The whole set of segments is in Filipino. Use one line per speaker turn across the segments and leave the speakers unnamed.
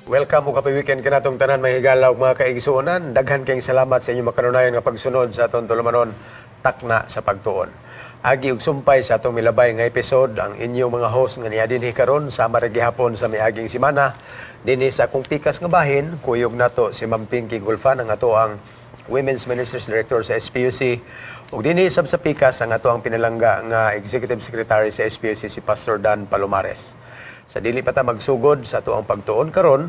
Welcome o kape weekend ka natong tanan mga higalaw mga kaigsuonan. Daghan kayong salamat sa inyong makanunayon nga pagsunod sa atong tulumanon takna sa pagtuon. Agi ug sumpay sa atong milabay nga episode ang inyong mga host nga niadinhi karon sa maragihapon sa miaging semana dinhi sa akong pikas nga bahin kuyog nato si Ma'am Pinky Gulfan ang ato ang Women's Ministers Director sa SPUC ug dinhi sab sa pikas ang ato ang pinalangga nga Executive Secretary sa SPUC si Pastor Dan Palomares. Sa dili pa ta magsugod sa ato ang pagtuon karon,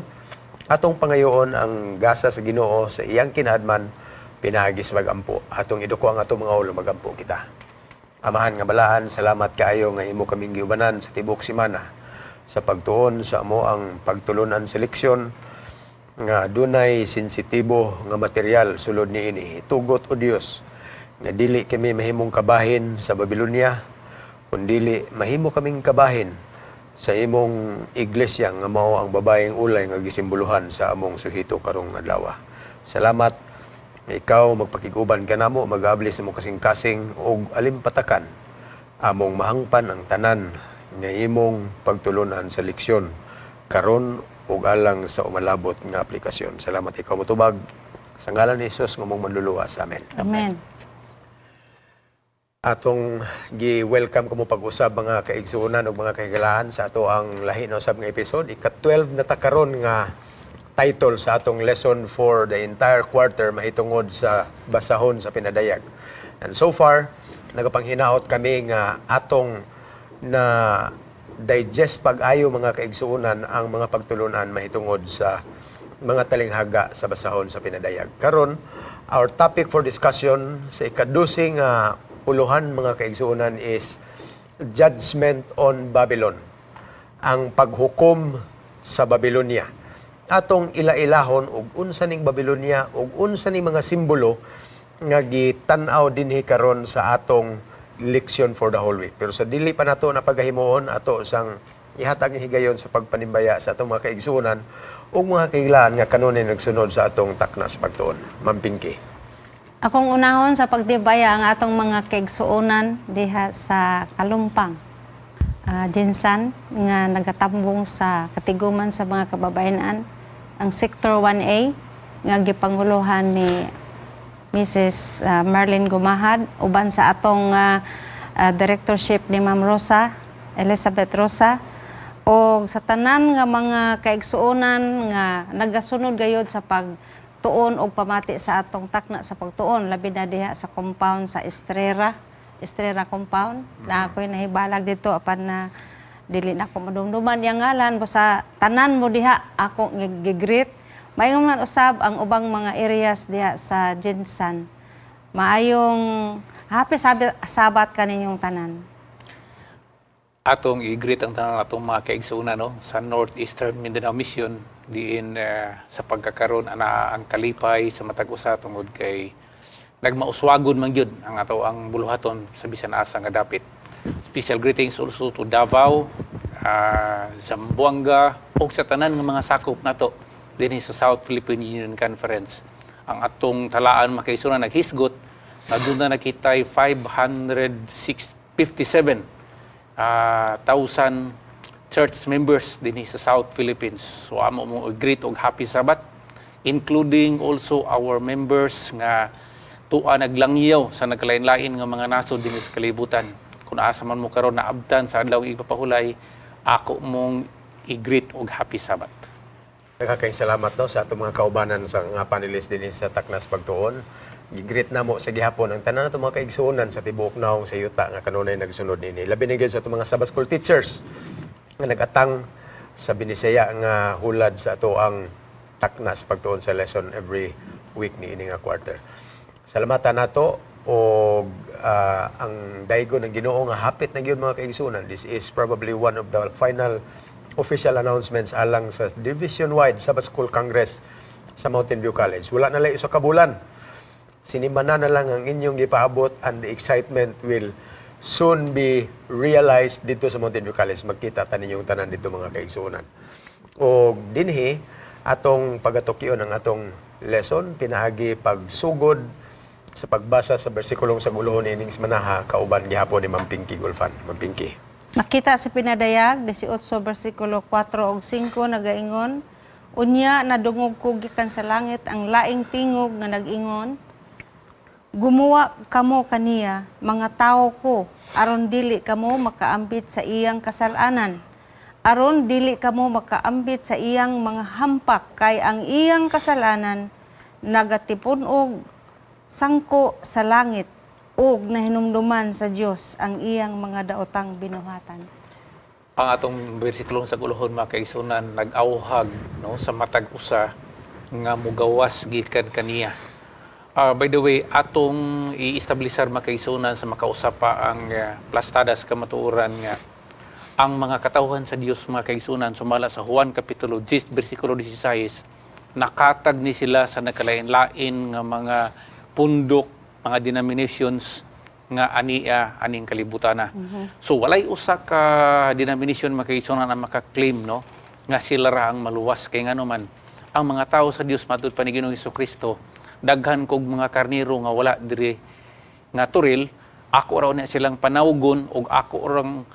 atong pangayoon ang gasa sa Ginoo sa iyang kinahadman pinahagis magampo. Atong iduko ang atong mga ulo magampo kita. Amahan nga balaan, salamat kaayo nga imo kaming giubanan sa tibok semana sa pagtuon sa amo ang pagtulunan sa leksyon nga dunay sensitibo nga material sulod niini. Tugot o Dios nga dili kami mahimong kabahin sa Babylonia, kundi mahimo kaming kabahin sa imong iglesia nga mao ang babaeng ulay nga gisimboluhan sa among suhito karong adlaw. Salamat nga ikaw magpakiguban kanamo, mag-ablis mo kasing-kasing og alimpatakan among mahangpan ang tanan nga imong pagtulunan sa leksyon karon ug alang sa umalabot nga aplikasyon. Salamat ikaw motubag sa ngalan ni Hesus nga mong manluluwas. Amen.
Amen.
Atong gi-welcome ko mo pag-usab mga kaigsuonan ug mga kahigalaan sa ato ang lahi na usab nga episode. Ika-12 na ta karon nga title sa atong lesson for the entire quarter mahitungod sa basahon sa pinadayag. And so far, nagapanghinaot kami nga atong na digest pag-ayo mga kaigsuonan ang mga pagtulunan mahitungod sa mga talinghaga sa basahon sa pinadayag. Karon, our topic for discussion sa ika-12 nga uluhan mga kaigsuonan is judgment on Babylon. Ang paghukom sa Babylonia. Atong ila-ilahon og unsa ning Babylonia og unsa ning mga simbolo nga gitan-aw dinhi karon sa atong leksyon for the whole week. Pero sa dili pa nato na paghimuon ato sang ihatag nga higayon sa pagpanimbaya sa atong mga kaigsuonan ug mga kahigalaan nga kanunay nagsunod sa atong taknas pagtuon. Ma'am Pinky.
Akong unahon sa pagtibaya ang atong mga kaigsuonan diha sa Kalumpang. Jinsan nga nagatambong sa katiguman sa mga kababayenan ang Sector 1A nga gipanguluhan ni Mrs. Marlene Gumahad uban sa atong directorship ni Ma'am Rosa, Elizabeth Rosa o sa tanan nga mga kaigsuonan nga nagasunod gayud sa pagtuon o pamati sa atong takna sa pagtuon labi na diha sa compound sa Estrella compound na ako'y nahibalag dito apan na dili na ako madumduman yang ngalan sa tanan mo diha ako gigreet mayong man usab ang ubang mga areas diha sa Jinsan maayong happy sabat kaninyong tanan.
Atong i-greet ang tanan atong mga kaigsuonan no sa Northeastern Mindanao Mission diin sa pagkakaroon ana ang kalipay sa matag usa tungod kay nagmauswagon man gyud ang ato ang buluhaton sa bisan asa nga dapit. Special greetings also to Davao, Zamboanga ug sa tanan nga mga sakop nato dinhi sa South Philippine Union Conference. Ang atong talaan makaigsuonan naghisgot na doon na nakitay 557,000 church members dinhi sa South Philippines. So amo mo greet og happy Sabbath including also our members nga tuwa naglangyaw sa nagkalain-lain nga mga nasod dinhi sa kalibutan. Kung asa man mo karon na abtan sa adlaw ipapahulay, ako mong i-greet og happy Sabbath.
Nakakaing salamat no sa atong mga kaubanan sa nga panelist dinhi sa Taknas Pagtuon. Gigreet na mo sa gihapon ang tanan nato mga kaigsuonan sa tibuok naong sa yuta nga kanunay nagsunod nini. Labi na gyud sa atong mga Sabbath School teachers nga nagatang sa binisaya nga hulad sa ato ang taknas pagtuon sa lesson every week niini nga quarter. Salamatan nato og ang daygo ng Ginoo nga hapit na gyud mga kaigsuonan. This is probably one of the final official announcements alang sa division-wide Sabbath School Congress sa Mountain View College. Wala na lang isa ka bulan. Sinimana na lang ang inyong gipaabot and the excitement will soon be realized dito sa Mountain View College. Magkita ta ninyong tanan dito mga kaigsuonan. O dinhi, atong pagatokyon ang atong lesson, pinaagi pagsugod sa pagbasa sa bersikulong sa guluhon ining manaha kauban gihapon ni Ma'am Pinky Gulfan. Ma'am Pinky.
Makita sa pinadayag 18 bersikulo 4 ug 5 nagaingon Unya nadungog ko gikan sa langit ang laing tingog nga nag-ingon, gumawa kamo kaniya, mga tao ko, aron dili kamo makaambit sa iyang kasalanan. Aron dili kamo makaambit sa iyang mga hampak, kay ang iyang kasalanan nagatipon og sangko sa langit ug nahinumduman sa Dios ang iyang mga daotang binuhatan.
Ang atong bersikulong sa guluhon mga kaigsunan nag-awhag no sa matag usa nga mugawas gikan kaniya. By the way, atong i-establisar mga kaigsunan sa makausapa ang plastadas kamatuoran nga ang mga katawhan sa Dios mga kaigsunan sumala sa Juan kapitulo 10 bersikulo 16 nakatag ni sila sa nakalain-lain nga mga pundok, mga denominations nga aning kalibutana. So walay usa ka denomination makaigsunan ang maka-claim no nga sila ra ang maluwas kay ngano man ang mga tawo sa Dios matud pa ni Ginoong Hesukristo daghan kog mga karniro nga wala diri nga turil, ako raw na silang panawgon ug ako rang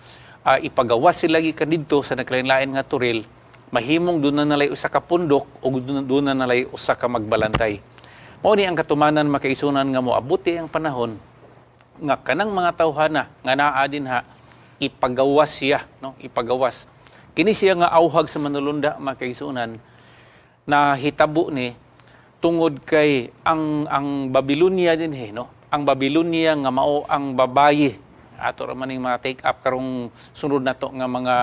ipagawas sila gikan didto sa nakalain-lain nga turil, mahimong doon na nalay usa ka pundok ug doon na nalay usa ka magbalantay. Mao ni ang katumanan makaisunan nga moabuti ang panahon nga kanang mga tawhana nga naa dinha ipagawas siya no ipagawas kini siya nga awhag sa manulunda makaisunan na hitabo ni tungod kay ang Babylonia dinhi no ang Babylonia nga mao ang babayi ato ra maning mga take up karong sunod nato nga mga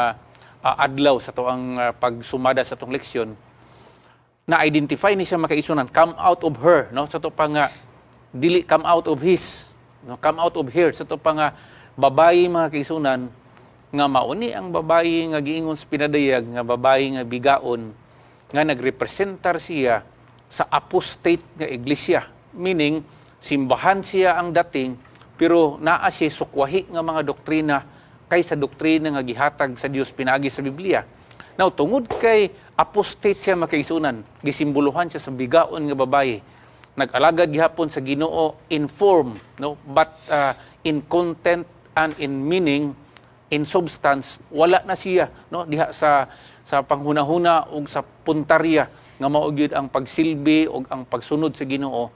adlaw sa to ang pagsumada sa tong leksyon na identify ni siya makaisunan come out of her no sa to pa nga dili come out of his no, come out of here sa to pa nga babayi mga kaisunan nga mauni ang babayi nga giingon sa pinadayag nga babayi nga bigaon nga nagrepresentar siya sa apostate nga iglesia meaning simbahan siya ang dating pero naa siya sukwahi nga mga doktrina kaysa doktrina nga gihatag sa Dios pinaagi sa Biblia. Now tungod kay apostate siya makaisunan gisimbolohan siya sa bigaon nga babayi nag-alagad gihapon sa Ginoo in form no but in content and in meaning in substance wala na siya no diha sa panghunahuna ug sa puntarya nga mao gyud ang pagsilbi ug ang pagsunod sa Ginoo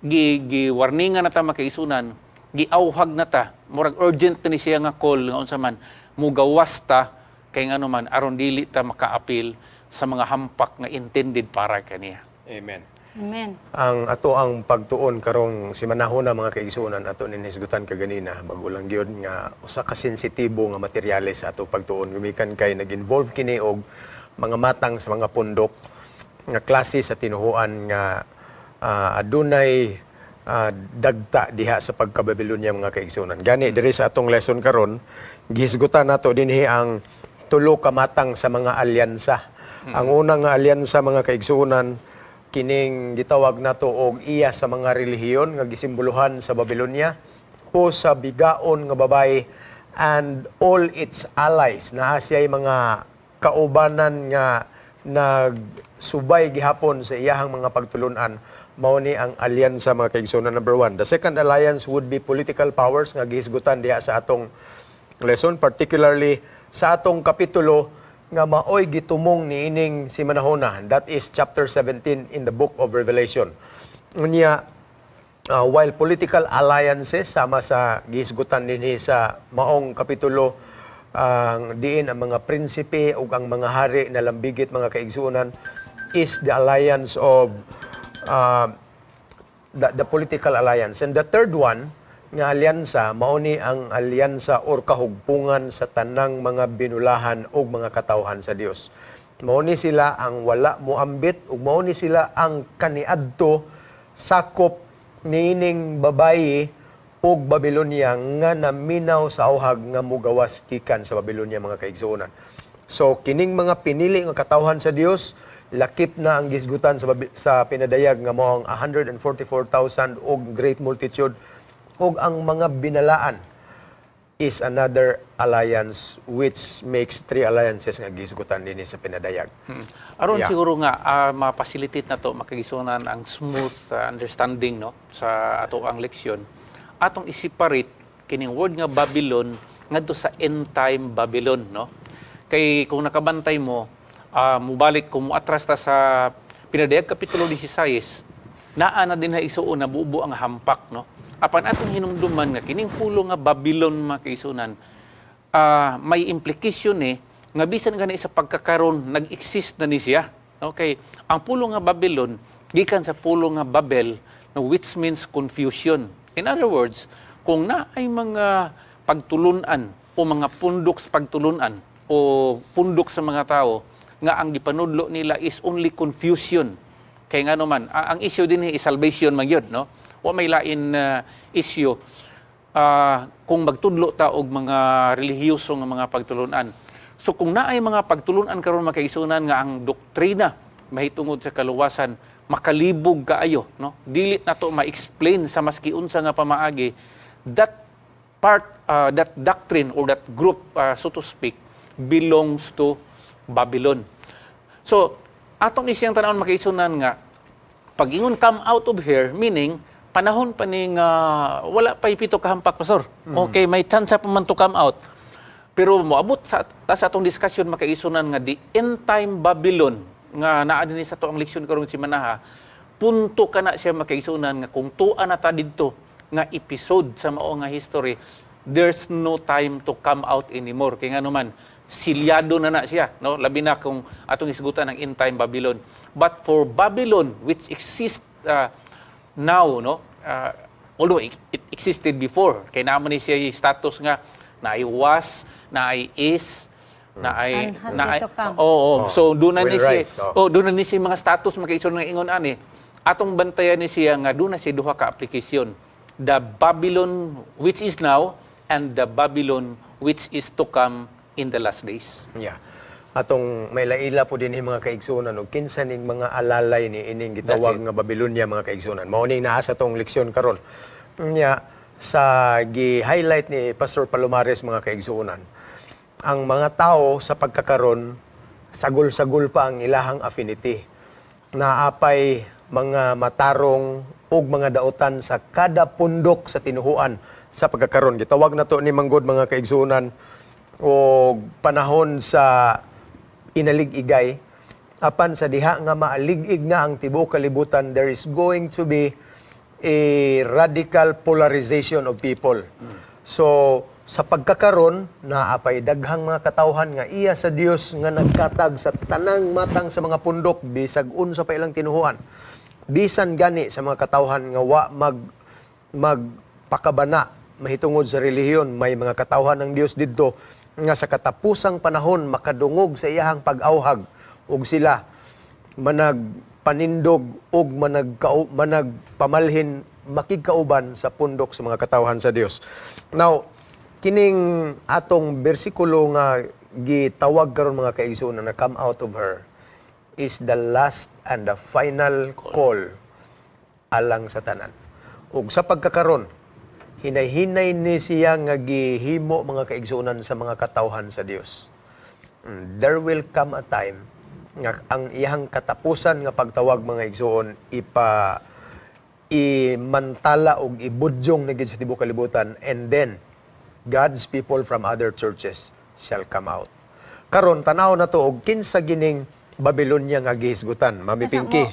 gi-warningan nata makaisunan giawhag nata murag urgent ni siya nga call nga unsa man mugawas ta kay ngano man aron dili ta makaapil sa mga hampak nga intended para kaniya.
Amen.
Amen.
Ang pagtuon karong simanahon na mga kaigsunan ato nin hisgutan kaganina bago lang gyud nga usa ka sensitibo nga materyales ato pagtuon gumikan kay nag-involve kini og mga matang sa mga pundok nga klase sa tinuhuan nga adunay dagta diha sa pagkababilonya mga kaigsunan. Gani diri sa atong lesson karon gihisgutan nato dinhi ang tulo ka matang sa mga alyansa. Ang unang nga alyansa mga kaigsunan kining gitawag nato og iya sa mga relihiyon nga gisimbolohan sa Babylonia o sa bigaon nga babayi and all its allies na asiyay mga kaubanan nga nagsubay gihapon sa iyahang mga pagtulunan mao ni ang alyansa mga kaigsunan number 1. The second alliance would be political powers nga gihisgutan diha sa atong lesson particularly sa atong kapitulo nga maoy gitumong niining si manahona. That is chapter 17 in the book of Revelation. Unya while political alliances sama sa gihisgutan dinhi sa maong kapitulo diin ang mga prinsipe ug ang mga hari na lambigit mga kaigsunan is the alliance of the political alliance. And the third one nga alyansa mao ni ang alyansa or kahugpungan sa tanang mga binulahan ug mga katawhan sa Dios. Mao ni sila ang wala moambit ug mao ni sila ang kaniadto sakop niining babayi ug Babylonia nga naminaw sa awhag nga mugawas gikan sa Babylonia mga kaigsuonan. So kining mga pinili nga katawhan sa Dios lakip na ang gisgutan sa pinadayag nga mao ang 144,000 og great multitude ug ang mga binalaan is another alliance which makes three alliances nga gisgutan dinhi sa pinadayag.
Aron siguro nga ma-facilitate na to makagisunan ang smooth understanding no sa ato ang leksyon. Atong i-separate kining word nga Babylon ngadto sa end time Babylon no. Kay kung nakabantay mo mubalik kung muatras ta sa pinadayag kapitulo 16, naa na din na isuon na bubo ang hampak, no? Apan atong hinumduman nga kining pulo nga Babylon mga kaisunan, may implication nga bisan gani sa pagkakaron nag-exist na ni siya. Okay, ang pulo nga Babylon gikan sa pulo nga Babel, no, which means confusion. In other words, kung na ay mga pagtulunan o mga pundok sa pagtulunan o pundok sa mga tao nga ang gipanudlo nila is only confusion. Kaya nga naman, ang issue din is salvation man yun, no? O may lain issue kung magtudlo ta og mga relihiyoso nga mga pagtulunan. So kung naay mga pagtulunan karon mga kaisunan nga ang doktrina mahitungod sa kaluwasan makalibog kaayo, no? Dili na to ma-explain sa maski unsa nga pamaagi, that part, that doctrine or that group, so to speak, belongs to Babylon. So atong isiyang tanawon makaisunan nga pag ingon come out of here, meaning panahon pa ning wala pa ipito kahampak, pastor. Okay, may chance pa man to come out. Pero moabot sa atong discussion makaisunan nga the end time Babylon nga naa dinhi sa to ang leksyon karon si Manaha, punto kana siya makaisunan nga kung tuan na ta didto nga episode sa mao nga history, there's no time to come out anymore. Kaya nga naman, silyado na siya, no? Labi na kung atong isgutan ng end time Babylon. But for Babylon, which exists now, no? Although it existed before, kaya naman ni siya yung status nga na ay was, na ay is, na ay
And has yet to come.
So doon na
Will
ni siya.
rise,
Doon na ni siya mga status makaison nga ingon ani. Atong bantayan ni siya nga doon na siya duha ka application. The Babylon which is now and the Babylon which is to come in the last days.
Yeah. Atong may laila po din mga kaigsunan og kinsa ning mga alalay ni ining gitawag nga Babylonia mga kaigsunan. Mao ning naa sa tong leksyon karon. Nya sa gi-highlight ni Pastor Palomares mga kaigsunan. Ang mga tao sa pagkakaron sagol-sagol pa ang ilahang affinity. Naapay mga matarong ug mga daotan sa kada pundok sa tinuhuan sa pagkakaron. Gitawag na to ni manggod mga kaigsunan o panahon sa inalig-igay, apan sa diha nga maalig-ig nga ang tibuok kalibutan, there is going to be a radical polarization of people. So sa pagkakaron naapay daghang mga katawhan nga iya sa Dios nga nagkatag sa tanang matang sa mga pundok bisag unsa pa ilang tinuhuan. Bisan gani sa mga katawhan nga wa magpakabana mahitungod sa relihiyon, may mga katawhan ng Dios didto nga sa katapusang panahon makadungog sa iyahang pag-awhag ug sila managpanindog ug managpamalhin makigkauban sa pundok sa mga katawhan sa Dios. Now, kining atong bersikulo nga gitawag karon mga kaigsunan na come out of her is the last and the final call alang sa tanan. Ug sa pagkakaron, hinay-hinay ni siya nga gihimo mga kaigsunan sa mga katawhan sa Dios. There will come a time nga ang iyang katapusan nga pagtawag mga igsuon imantala og ibudyong na gid sa tibuok kalibutan, and then God's people from other churches shall come out. Karon tanaw na to og kinsa gining Babylonia nga gihisgutan. Mami Pinky.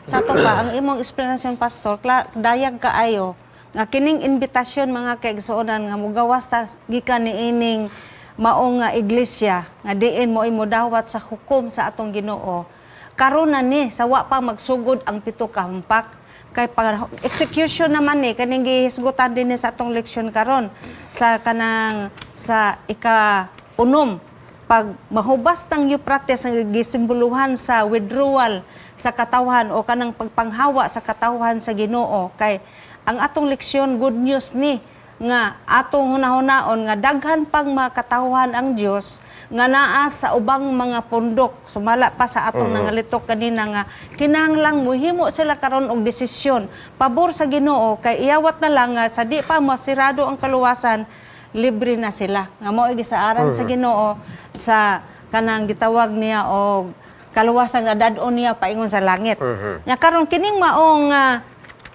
Sa to ba ang imong explanation pastor, dayag kaayo nga kining invitasyon mga kaigsuonan nga mugawas ta gikan niining mao nga iglesia nga diin mo imodawat sa hukom sa atong Ginoo. Karon na ni sa wa pa magsugod ang pito ka hampak kay pag execution naman ni kaning gihisgutan din sa atong leksyon karon sa kanang sa ika-unom pag mahubas tang Euphrates ang gisimboluhan sa withdrawal sa katawhan o kanang pagpanghawa sa katawhan sa Ginoo kay ang atong leksyon good news ni nga atong hunahuna-on nga daghan pang mga katawhan ang Dios nga naa sa ubang mga pundok sumala pa sa atong nangalitok kanina nga kinahanglang muhimo sila karon og desisyon pabor sa Ginoo kay iyawat na lang nga sa di pa masirado ang kaluwasan libre na sila nga mao gisaaran sa Ginoo sa kanang gitawag niya og kaluwasan nga dad-on niya paingon sa langit. Nya karon kining maong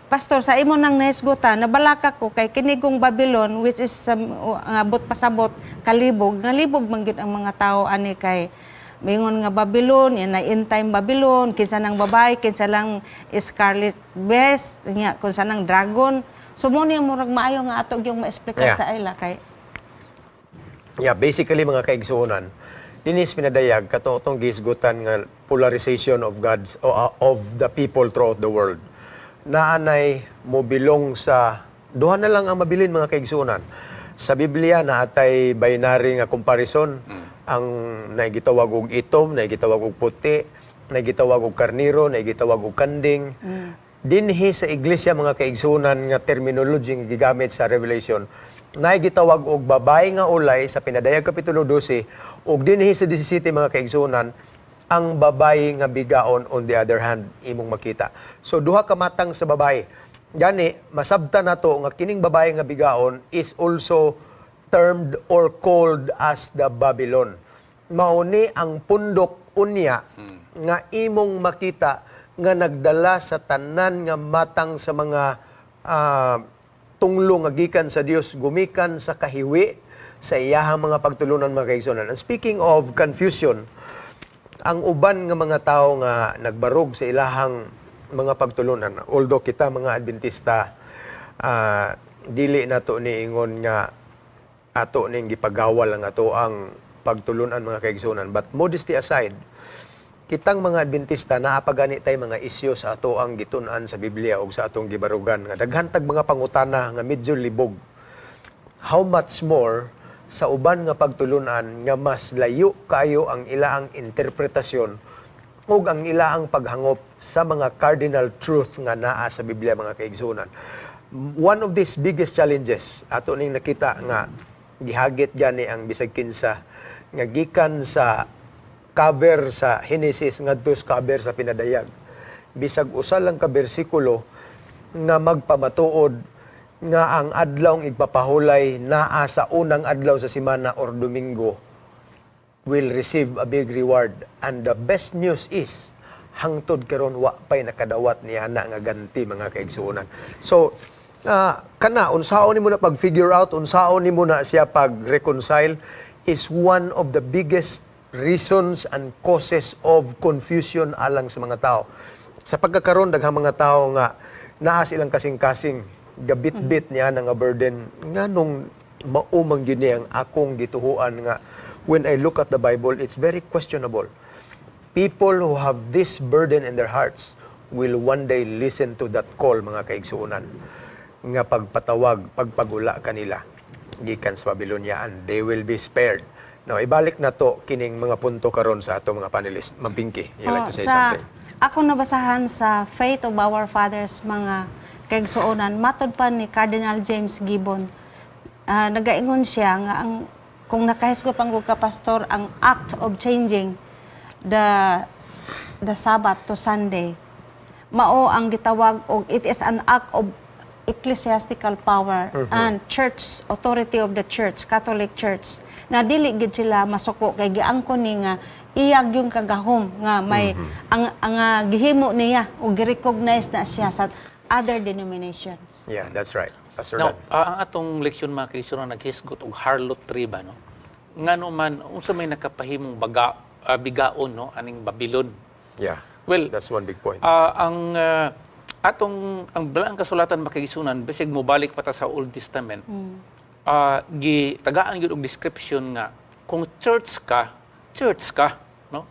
pastor sa imo nang nahisgutan nabalaka ko kay kinigong Babylon which is abot pasabot kalibog ngalibog man gyud ang mga tao ani kay mingon nga Babylon, yan na end time Babylon, kinsa nang babae, kinsa lang scarlet beast, nya kinsa nang dragon. So mo ni murag maayo nga ato yung ma-explain sa ila kay
Yeah, basically mga kaigsuonan, dinis pinadayag katong gisgutan nga polarization of of the people throughout the world. Naanay mo bilong sa duha na lang ang mabilin mga kaigsuonan. Sa Biblia na atay binary nga comparison, ang naigitawag og itom, naigitawag og puti, naigitawag og karniro, naigitawag og kanding. Dinhi sa iglesia mga kaigsuonan nga terminology nga gigamit sa Revelation, naigitawag og babae nga ulay sa pinadayag kapitulo 12, ug dinhi sa 17 mga kaigsuonan, ang babae nga bigaon on the other hand imong makita. So duha ka matang sa babae. Gani, masabta na to nga kining babae nga bigaon is also termed or called as the Babylon. Mauni ang pundok unya nga imong makita nga nagdala sa tanan nga matang sa mga tunglo nga gikan sa Dios, gumikan sa kahiwi sa iyahang mga pagtulunan mga kaigsuonan. And speaking of confusion, ang uban nga mga tao nga nagbarog sa ilahang mga pagtulunan, although kita mga Adventista dili nato ni ingon nga ato ning gipagawal ang ato ang pagtulunan mga kaigsuonan, but modesty aside, kitang mga Adventista naapagani tay mga isyu sa ato ang gitun-an sa Biblia ug sa atong gibarugan nga daghan tag mga pangutana nga medyo libog. How much more sa uban nga pagtulunan nga mas layo kayo ang ilaang interpretasyon ug ang ilaang paghangop sa mga cardinal truth nga naa sa Biblia mga kaigsuonan. One of these biggest challenges ato ning nakita nga gihagit gani ang bisag kinsa nga gikan sa cover sa Genesis ngadto sa cover sa pinadayag. Bisag usa lang ka bersikulo nga magpamatuod nga ang adlaw igpapahulay naa sa unang adlaw sa semana or Domingo will receive a big reward. And the best news is, hangtod karon wa pay nakadawat ni ana nga ganti mga kaigsuonan. So, kana, unsaon ni mo na pag-figure out, unsaon ni mo na siya pag-reconcile is one of the biggest reasons and causes of confusion alang sa mga tao. Sa pagkakaroon, daghang mga tao nga naa silang kasing-kasing, gabit-bit niya nga burden, nga nung maumang gini ang akong gituhuan nga when I look at the Bible, it's very questionable. People who have this burden in their hearts will one day listen to that call, mga kaigsuonan, nga pagpatawag, pagpagula kanila, gikan sa Babylonia, and they will be spared. Now, ibalik na to kining mga punto karon sa ato mga panelist. Ma'am Pinky, you like to say something?
Ako nabasahan sa Faith of Our Fathers, mga kaigsuonan, matod pa ni Cardinal James Gibbon, nagaingon siya nga kung nakahisgot pang pastor ang act of changing the Sabbath to Sunday, mao ang gitawag og it is an act of ecclesiastical power and church authority of the church, Catholic Church, na dili gid sila masuko kay giangkon ni nga iyag yung kagahom nga may ang gihimo niya o gi-recognize na siya sa other denominations.
Yeah, that's right. Pastor
Now,
Dan.
ang atong leksyon mga kaigsuonan naghisgot og harlot tree ba no? Ngano man unsa may nakapahimong bigaon no aning Babylon.
Yeah,
Well,
that's one big point.
ang balaang kasulatan makaigsuonan bisig mobalik pa ta sa Old Testament. Tagaan gyud og description nga kung church ka no.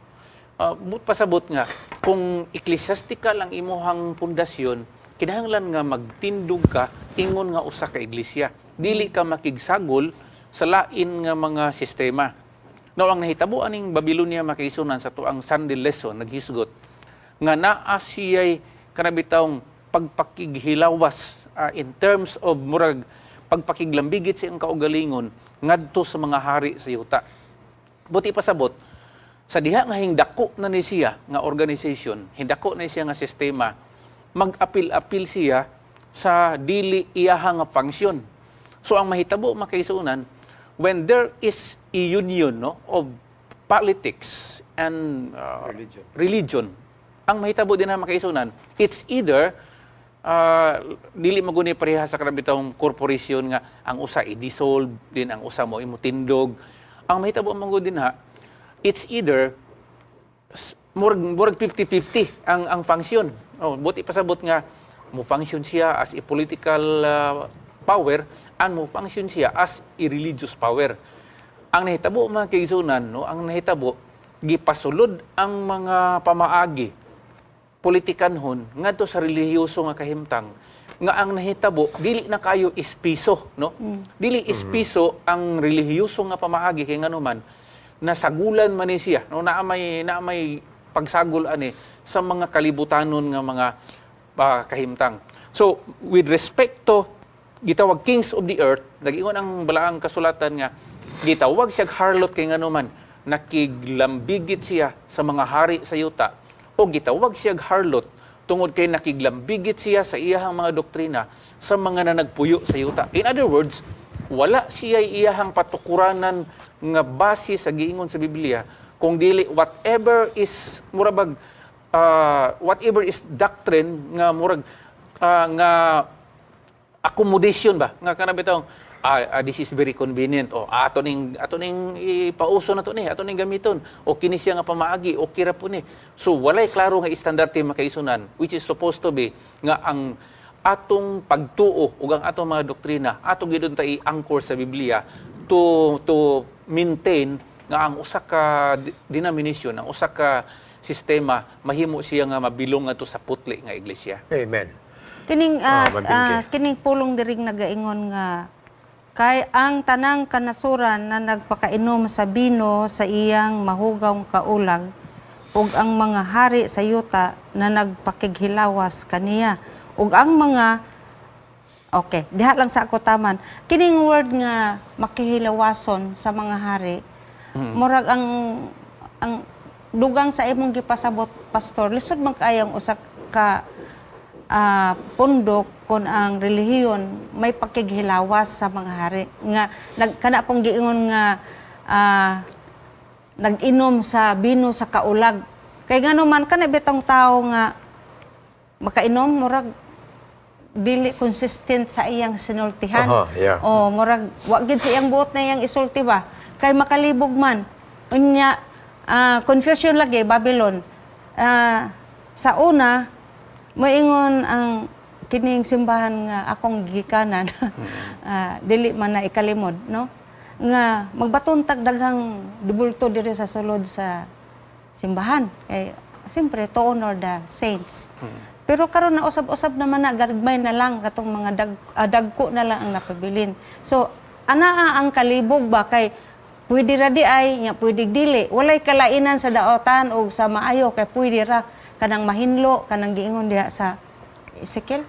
Pasabot nga kung ecclesiastical ang imuhang pundasyon, kinahanglan nga magtindog ka ingon nga usa ka iglesia. Dili ka makigsagol sa lain nga mga sistema. Now, ang nahitabo aning Babylonia makaisunan sa tuang Sunday lesson naghisgot nga naa siya'y kanabitawng pagpakighilawas in terms of murag pagpakiglambigit sa iyang kaugalingon ngadto sa mga hari sa yuta. Buti pasabot sa diha nga hindako na ni siya nga organization, hindako na siya nga sistema, mag-apil-apil siya sa dili iyaha nga function. So ang mahitabo makaisunan, when there is a union no, of politics and religion, ang mahitabo din na makaisunan, it's either dili maguni pareha sa kanabitawong corporation nga ang usa i-dissolve din ang usa mo imutindog. Ang mahitabo man gud din ha, it's either murag 50-50 ang function. Oh, buti pasabot nga mo function siya as a political power and mo function siya as a religious power. Ang nahitabo mga kaigsunan, no, ang nahitabo gipasulod ang mga pamaagi politikanhon ngadto sa relihiyoso nga kahimtang nga ang nahitabo dili na kayo ispiso, no? Dili ispiso ang relihiyoso nga pamaagi kay nganuman nasagulan man ni siya, no, na may pagsagol ani sa mga kalibutanon nga mga kahimtang. So with respect to gitawag kings of the earth, nag-ingon ang balaang kasulatan nga gitawag siya harlot kay nganuman nakiglambigit siya sa mga hari sa yuta o gitawag siya harlot tungod kay nakiglambigit siya sa iyahang mga doktrina sa mga nanagpuyo sa yuta. In other words, wala siya iyahang patukuranan nga base sa giingon sa Biblia kung dili whatever is murabag whatever is doctrine nga murag nga accommodation ba nga kana bitong this is very convenient o ato ning ipauso na to ni ato ning gamiton o kini siya nga pamaagi o kira po ni. So walay klaro nga estandarte makaisunan which is supposed to be nga ang atong pagtuo ug ang atong mga doktrina atong gidon ta i-anchor sa Biblia to maintain nga ang usa ka denomination, ang usa ka sistema mahimo siya nga mabilong ngadto sa putli nga iglesia.
Amen.
Kining
Mabingki.
kining pulong diring nagaingon nga kay ang tanang kanasuran na nagpakainom sa bino sa iyang mahugawng kaulag ug ang mga hari sa yuta na nagpakighilawas kaniya ug ang mga okay, diha lang sa ako taman. Kining word nga makihilawason sa mga hari, murag ang dugang sa imong gipasabot, pastor, lisod man kayang usa ka pundok kon ang relihiyon may pakighilawas sa mga hari nga kana pong giingon nga nag-inom sa bino sa kaulag kay ngano man kana bitong tao nga makainom murag dili consistent sa iyang sinultihan.
Yeah.
O murag wa gid sa iyang buot na iyang isulti ba kay makalibog man unya confusion lagi Babylon sa una moingon ang kining simbahan nga akong gikanan dili man na ikalimod no nga magbatuntag daghang dibulto diri sa sulod sa simbahan kay siyempre to honor the saints. Pero karon na usab-usab naman na gagmay na lang katong mga dagko na lang ang napabilin. So anaa ang kalibog ba kay pwede ra di ay nya pwede dili walay kalainan sa daotan o sa maayo kay pwede ra kanang mahinlo kanang giingon diha sa Ezekiel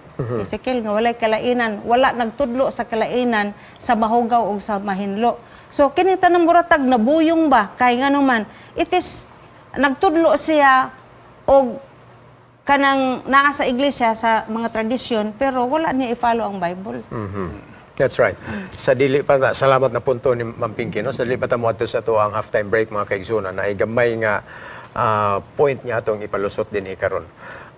nga walay kalainan wala nagtudlo sa kalainan sa mahugaw o sa mahinlo. So kini tanang muratag nabuyong ba kay ngano man it is nagtudlo siya og kanang naa sa iglesia sa mga tradisyon pero wala niya i-follow ang Bible.
That's right. Sa dili pa na, salamat na punto ni Ma'am Pinky, no? Sa dili pa ta mo ato sa to ang halftime break mga kaigsunan na ay gamay nga point niya atong ipalusot din karon.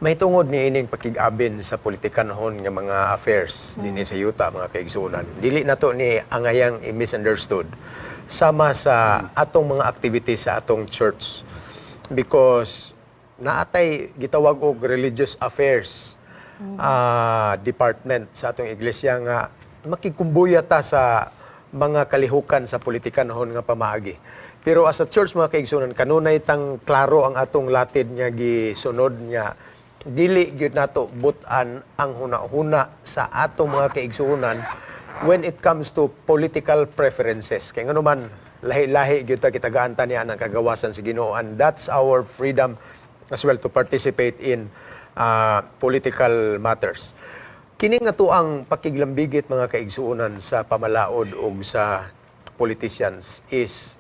May tungod ni ining pakig-abin sa politikanhon nga mga affairs dinhi sa yuta mga kaigsunan. Dili na to ni angayang i-misunderstood sama sa atong mga activities sa atong church because naatay gitawag og religious affairs department sa atong iglesia nga makigkumbuya ta sa mga kalihukan sa politikanhon nga pamaagi. Pero as a church mga kaigsunan kanunay tang klaro ang atong latid nga gisunod nya dili gyud nato but-an ang hunahuna sa atong mga kaigsunan when it comes to political preferences. Kay ngano man lahi-lahi gyud ta kitagaan ta niya ang kagawasan sa Ginoo and that's our freedom as well to participate in political matters. Kini nga to ang pakiglambigit mga kaigsuonan sa pamalaod o sa politicians is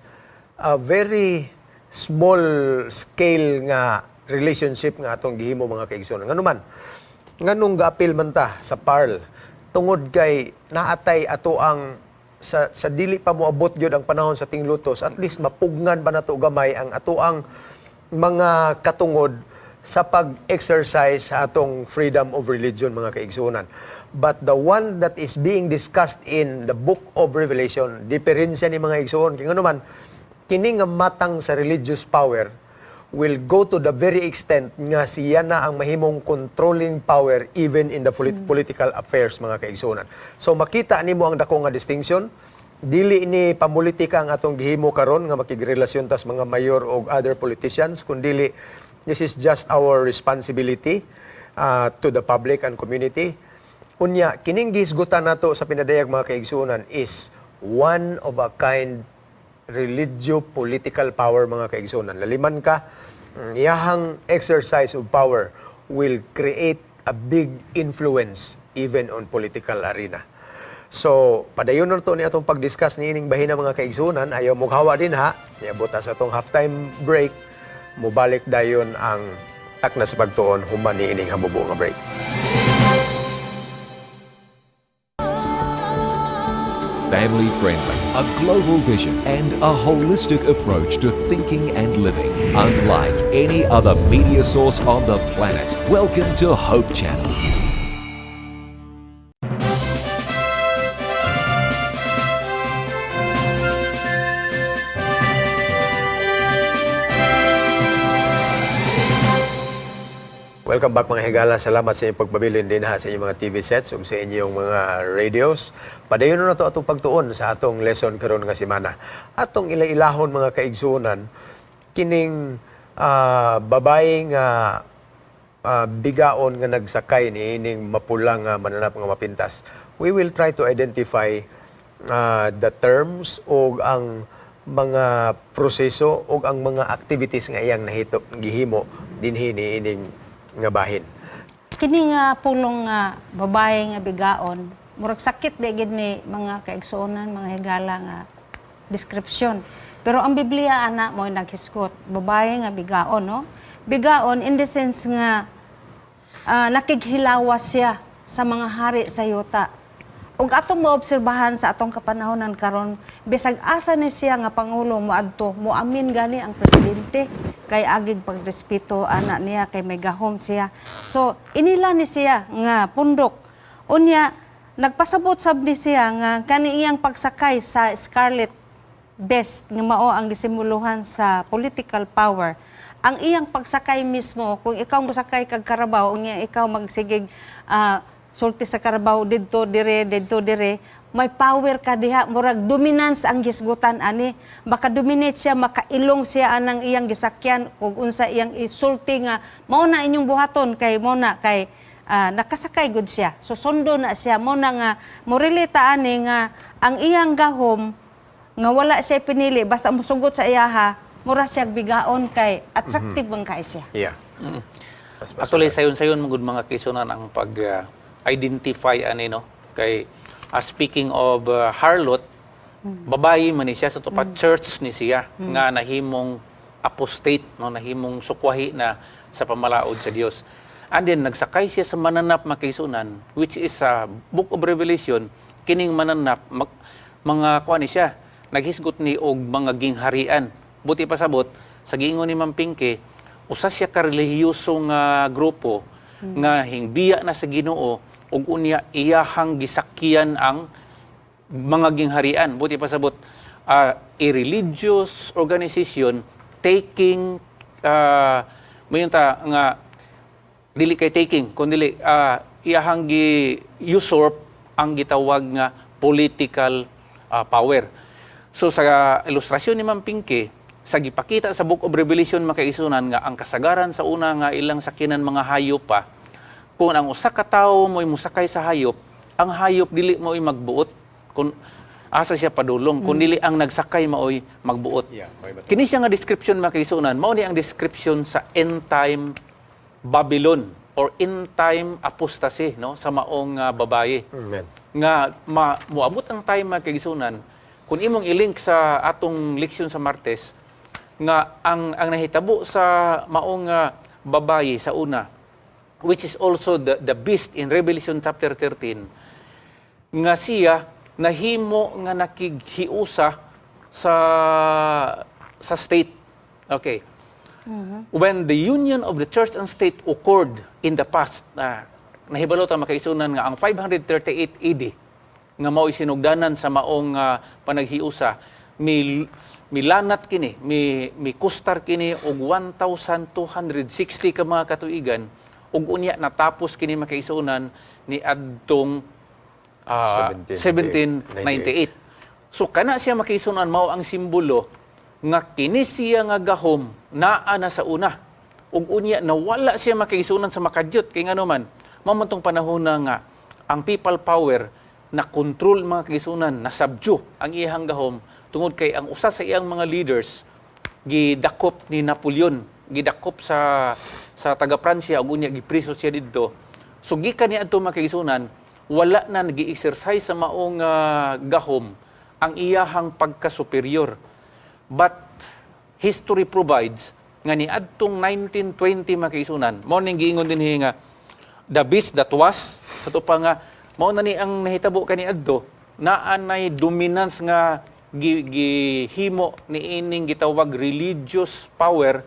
a very small scale nga relationship nga atong gihimo mga kaigsuonan. Nganuman, nganong gaapil man ta sa PARL tungod kay naatay ato ang sa dili pa moabot gyud ang panahon sa tinglutos at least mapugnan ba nato gamay ang ato ang mga katungod sa pag-exercise sa atong freedom of religion mga kaigsuonan. But the one that is being discussed in the book of Revelation, diferensya ni mga igsuon. Kaya naman, kini nga matang sa religious power, will go to the very extent nga siya na ang mahimong controlling power even in the political affairs, mga kaigsuonan. So makita nimo ang dako nga distinction. Dili ni pamulitika ang atong gihimo karon nga makigrelasyon tas mga mayor o other politicians, kundi this is just our responsibility to the public and community. Unya, kining gisgutan nato sa pinadayag mga kaigsuonan is one of a kind religio-political power, mga kaigsuonan. Laliman ka, iyahang exercise of power will create a big influence even on political arena. So, padayon na to ni atong pag-discuss ni ining bahin ng mga kaigsuonan. Ayaw mughawa din ha. Iabot sa atong halftime break. Mubalik dayon ang takna sa pagtuon human ni ining hamubo nga break.
Family friendly, a global vision, and a holistic approach to thinking and living. Unlike any other media source on the planet. Welcome to Hope Channel.
Welcome back mga higala. Salamat sa inyong pagpabilin din ha sa inyong mga TV sets ug sa inyong mga radios. Padayon na to atong pagtuon sa atong lesson karon nga semana. Atong ila-ilahon mga kaigsuonan kining babae nga bigaon nga nagsakay ni ining mapulang nga mananap nga mapintas. We will try to identify the terms o ang mga proseso o ang mga activities nga iyang nahito gihimo dinhi ni ining nga bahin.
Kini nga pulong nga babae nga bigaon, murag sakit di gid ni mga kaigsuonan, mga higala nga description. Pero ang Biblia ana mo naghisgot, babae nga bigaon, no? Bigaon in the sense nga nakighilawas siya sa mga hari sa yuta. Ug atong maobserbahan sa atong kapanahonan karon, bisag asa ni siya nga pangulo moadto, moamin gani ang presidente kay agig pagrespeto ana niya kay may gahom siya. So inila ni siya nga pundok. Unya nagpasabot sab ni siya nga kani iyang pagsakay sa Scarlet Best nga mao ang gisimuluhan sa political power. Ang iyang pagsakay mismo, kung ikaw mosakay kag karabaw, unya ikaw magsigig sulti sa karabaw didto dire, may power ka diha, murag dominance ang gisgutan ani. Baka dominate siya, makailong siya anang iyang gisakyan kung unsa iyang isulti nga mao na inyong buhaton kay mao na kay nakasakay gud siya. So sundo na siya mo na nga morelita ani nga ang iyang gahom nga wala siya pinili basta musugot sa iyaha, mura siya bigaon kay attractive man kay siya.
Yeah.
Actually, sayon-sayon magud mga kaigsuonan ang pag-identify ani no kay speaking of harlot, babayi man ni siya sa tupa church ni siya nga nahimong apostate no, nahimong sukwahi na sa pamalaod sa Dios. And then nagsakay siya sa mananap mga kaigsuonan, which is sa Book of Revelation. Kining mananap mga kuan ni siya naghisgot ni og mga gingharian. Buti pasabot sa giingon ni Ma'am Pinky, usa siya ka relihiyoso nga grupo nga hingbiya na sa Ginoo ug unya iyahang gisakyan ang mga gingharian. Buti pasabot a religious organization taking mayunta nga dili kay taking kundi iyahang gi-usurp ang gitawag nga political power. So sa ilustrasyon ni Ma'am Pinky, sa gipakita sa Book of Revelation makaisunan nga ang kasagaran sa una nga ilang sakinan mga hayop pa, kung ang usa ka tawo mo'y musakay sa hayop, ang hayop dili mo'y magbuot kung asa siya padulong, kung dili ang nagsakay mo'y magbuot.
Yeah,
Kini siya nga description makaisunan, mao ni ang description sa end time Babylon or end time apostasy no sa maong babaye.
Amen.
Nga moabot ang time makaisunan kung imong i-link sa atong leksyon sa Martes nga ang nahitabo sa maong babaye sa una, which is also the beast in Revelation chapter 13, nga siya nahimo nga nakighiusa sa state. Okay. When the union of the church and state occurred in the past, nahibalo ta makaisunan nga ang 538 AD nga mao sinugdanan sa maong panaghiusa, milanat kini, mi kustar kini og 1,260 ka mga katuigan ug unya natapos kini makaisunan ni adtong 1798. So kana siya makaisunan mao ang simbolo nga kini siya nga gahom naa na sa una. Ug unya nawala siya makaisunan sa makadyot kay ngano man mao man tong panahon na nga ang people power na control mga kaisunan, na subdue ang iyang gahom tungod kay ang usa sa iyang mga leaders gidakop ni Napoleon, gidakop sa taga-Pransya ug unya gipriso siya didto. So gikan niadto mga kaisunan, wala na nagi-exercise sa maong gahom ang iyahang pagka-superior. But history provides nga ni adtong 1920 mga kaisunan, mao ning giingon dinhi nga the beast that was, sa to pa nga mao na ni ang nahitabo kaniadto naa nay dominance nga gihimo ni ining gitawag religious power.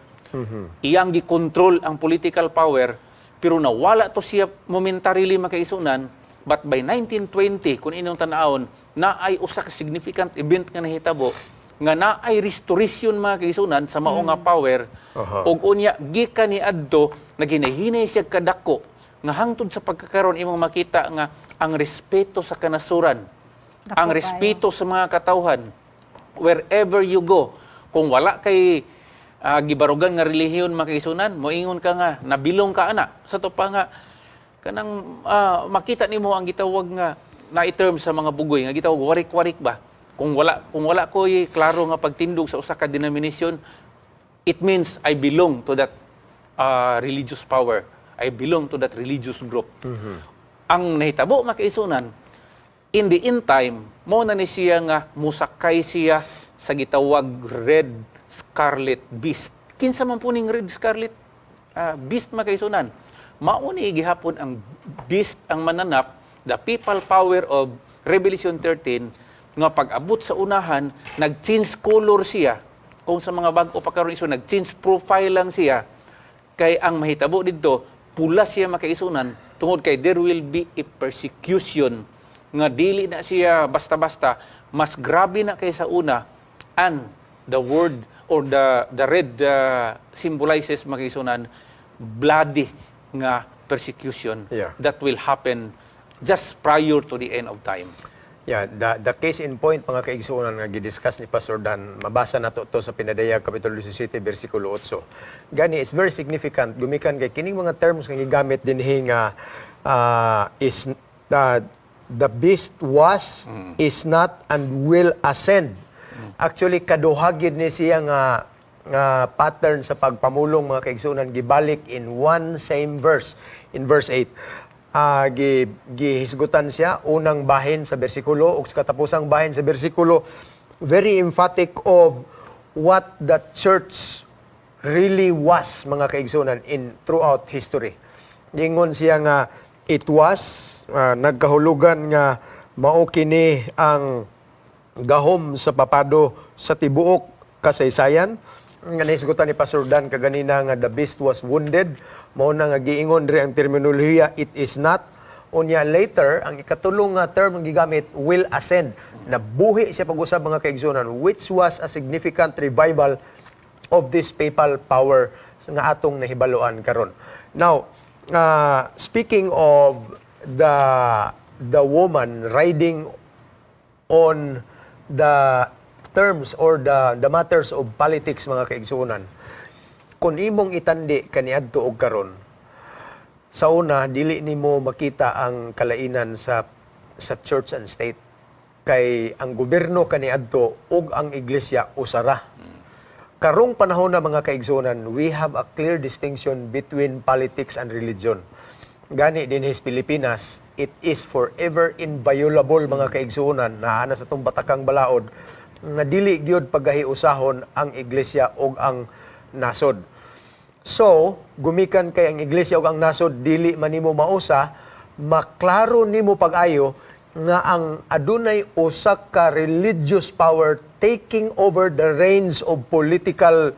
Iyang gikontrol ang political power, pero nawala to siya momentarily makaisunan. But by 1920 kun inyong tan-awon, naay usa ka significant event nga nahitabo nga naay restoration mga kaisunan sa mao nga power. Ug unya gikan ni adto naginahinay siya kadako nga hangtod sa pagkakaroon imong makita nga ang respeto sa kanasuran, ang respeto sa mga katawhan, wherever you go. Kung wala kay gibarugan nga relihiyon makaisunan, moingon ka nga nabilong ka ana. Sa to pa nga kanang makita nimo ang gitawag nga na-term sa mga bugoy nga gitawag warik-warik ba. Kung wala ko klaro nga pagtindog sa usa ka denomination, it means I belong to that religious power. I belong to that religious group. Ang nahitabo makaisunan, in the end time, mo na ni siya nga musakay siya sa gitawag red scarlet beast. Kinsa man po ning red scarlet beast makaisunan? Mauni gihapon ang beast ang mananap, the people power of Revelation 13, nga pag-abot sa unahan, nag-change color siya. Kung sa mga bago pa karon iso, nag-change profile lang siya. Kay ang mahitabo dito, pula siya makaisunan, tungod kay there will be a persecution nga dili na siya basta-basta, mas grabe na kaysa una, and the word or the red symbolizes makaisunan bloody nga persecution that will happen just prior to the end of time.
Yeah, the case in point mga kaigsuonan nga gidiscuss ni Pastor Dan, mabasa nato to sa Pinadayag Kapitulo 17 bersikulo 8. Gani is very significant gumikan kay kining mga terms nga gigamit dinhi nga is the beast was, is not, and will ascend. Actually kaduhagid ni siya nga pattern sa pagpamulong mga kaigsuonan gibalik in one same verse, in verse 8. Gihisgutan siya unang bahin sa bersikulo ug sa katapusang bahin sa bersikulo, very emphatic of what the church really was mga kaigsuonan in throughout history. Gingon siya nga it was nagkahulugan nga mao kini ang gahom sa papado sa tibuok kasaysayan. Nga nahisgutan ni Pastor Dan kaganina nga the beast was wounded, mao na nga giingon diri ang terminolohiya it is not. Unya later ang ikatulong nga term nga gigamit will ascend, nabuhi siya pag-usab mga kaigsuonan, which was a significant revival of this papal power nga atong nahibaluan karon. Now speaking of the woman riding on the terms or the matters of politics mga kaigsuonan, kung imong itandi kaniadto og karon, sa una dili nimo makita ang kalainan sa church and state, kay ang gobyerno kaniadto ug ang iglesia usara. Karong panahon na mga kaigsuonan, we have a clear distinction between politics and religion. Gani din sa Pilipinas, it is forever inviolable mga kaigsuonan na ana sa tong batakang balaod nga dili gyud pagahiusahon ang iglesia ug ang nasod. So, gumikan kay ang iglesia ug ang nasod dili man nimo mausa, maklaro nimo pag-ayo nga ang adunay usa ka religious power taking over the reins of political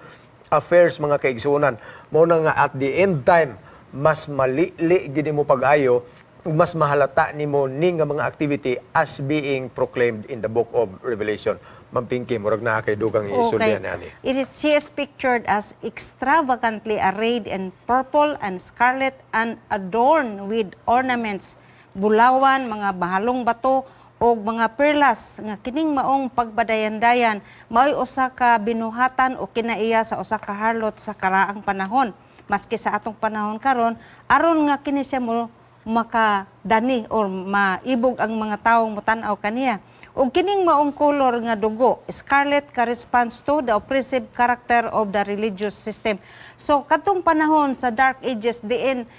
affairs mga kaigsuonan. Mao na nga at the end time mas malili gid mo pag-ayo, mas mahalata nimo ning nga mga activity as being proclaimed in the book of Revelation. Mampingki, murag na kay dugang isulyan ani.
She is pictured as extravagantly arrayed in purple and scarlet and adorned with ornaments, bulawan, mga bahalong bato, o mga perlas nga kining maong pagbadayan-dayan mao'y usa ka binuhatan o kinaiya sa usa ka harlot sa karaang panahon. Maski sa atong panahon karon, aron nga kini siya mo makadani or maibog ang mga taong mutan-aw kaniya. Ug kining maong color nga dugo, scarlet corresponds to the oppressive character of the religious system. So katong panahon sa Dark Ages diin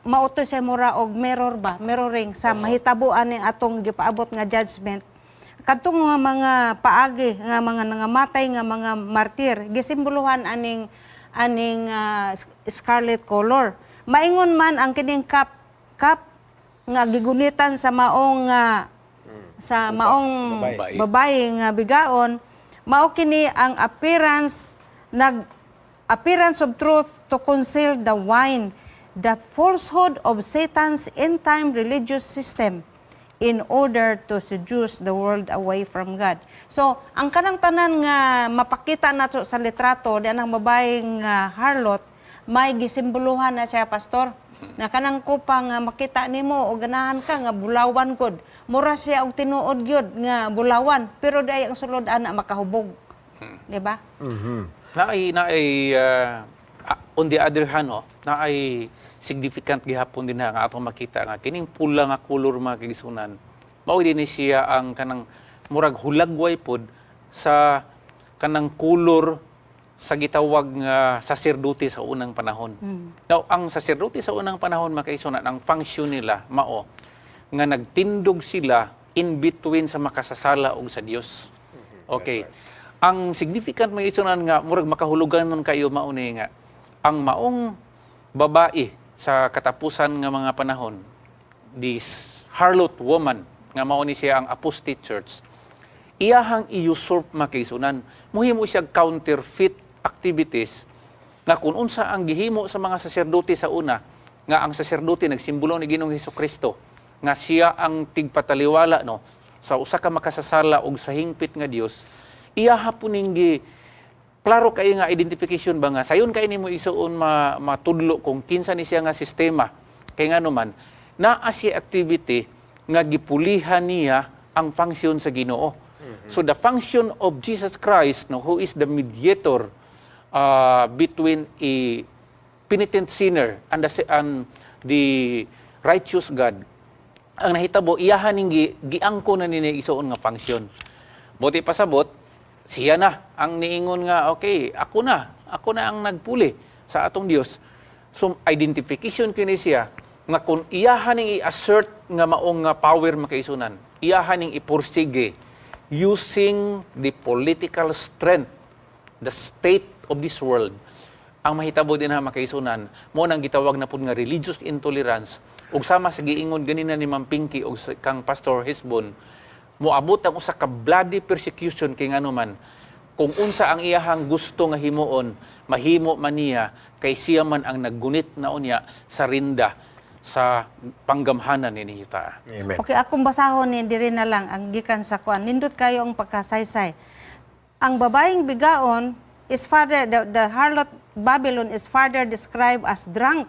mauto siya mura og mirroring sa mahitabuan ning atong gipaabot nga judgment. Kadtong mga paagi nga mga nangamatay nga mga martir gisimbolohan aning scarlet color. Maingon man ang kining cup nga gigunitan sa maong babae nga bigaon, mao kini ang appearance of truth to conceal the wine, the falsehood of Satan's end-time religious system in order to seduce the world away from God. So, ang kanang tanan nga mapakita nato sa litrato diyan ang babaeng harlot, may gisimbolohan na siya, pastor. Na kanang kupang makita nimo o ganahan ka nga bulawan gud. Mura siya og tinuod gyud nga bulawan, pero dai ang sulod ana makahubog. Di ba?
On the other hand, naay significant gihapon din nga atong makita nga kining pula nga color mga kigsunan. Mao din siya ang kanang murag hulagway pod sa kanang color sa gitawag nga saserdote sa unang panahon. Now, ang saserdote sa unang panahon, makaisunan, ang function nila, mao, nga nagtindog sila in between sa makasasala ug sa Dios. Okay. Ang significant makaisunan nga, murag makahulugan nun kayo, mao ni nga, ang maong babae sa katapusan nga mga panahon, this harlot woman, nga mao ni siya ang apostate church, iyahang i-usurp makaisunan. Muhimo siya counterfeit activities nga kung unsa ang gihimo sa mga saserdote sa una, nga ang saserdote nagsimbolo ni Ginoong Hesukristo, nga siya ang tigpataliwala sa usa ka makasasala og sa hingpit nga Dios, iya hapon ning klaro kay nga identification ba nga sayon kay nimo isuon matudlo kung kinsa ni siya nga sistema, kay ngano man naa siya activity nga gipulihan niya ang function sa Ginoo. So the function of Jesus Christ, who is the mediator between a penitent sinner and the righteous God, ang nahitabo iyahan ning giangko na nini isuon nga function. Buti pasabot siya na ang niingon nga okay, ako na ang nagpuli sa atong Dios. So identification kini siya nga kung iyahan ning i-assert nga maong nga power makaisunan, iyahan ning iporsige using the political strength, the state of this world. Ang mahitabo din na makaisunan, mo nang gitawag na po nga religious intolerance, ug sama sa giingon ganina ni Ma'am Pinky ug kang Pastor Hesbon, moabot ang usa ka bloody persecution kay ngano man, kung unsa ang iyahang gusto nga himuon, mahimo man niya, kay siya man ang naggunit na unya sa rinda sa panggamhanan ni yuta.
Amen.
Okay, akong basahon ni diri na lang ang gikan sa kuan. Nindot kayo ang pagkasaysay. Ang babaeng bigaon is further, the harlot Babylon is further described as drunk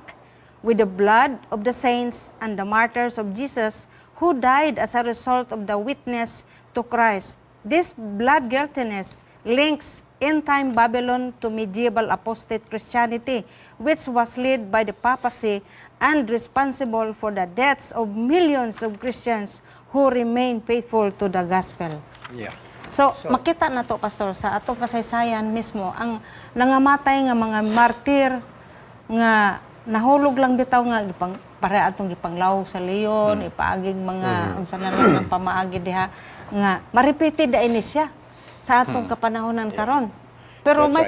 with the blood of the saints and the martyrs of Jesus who died as a result of the witness to Christ. This blood guiltiness links end-time Babylon to medieval apostate Christianity, which was led by the papacy and responsible for the deaths of millions of Christians who remain faithful to the gospel.
Yeah.
So, makita na to, Pastor, sa atong kasaysayan mismo, ang nangamatay nga mga martir nga nahulog lang bitaw nga pare atong gipanglaw sa leon, ipaaging mga unsa na lang ang pamaagi diha nga ma-repeated da ini siya sa atong kapanahonan karon. Pero may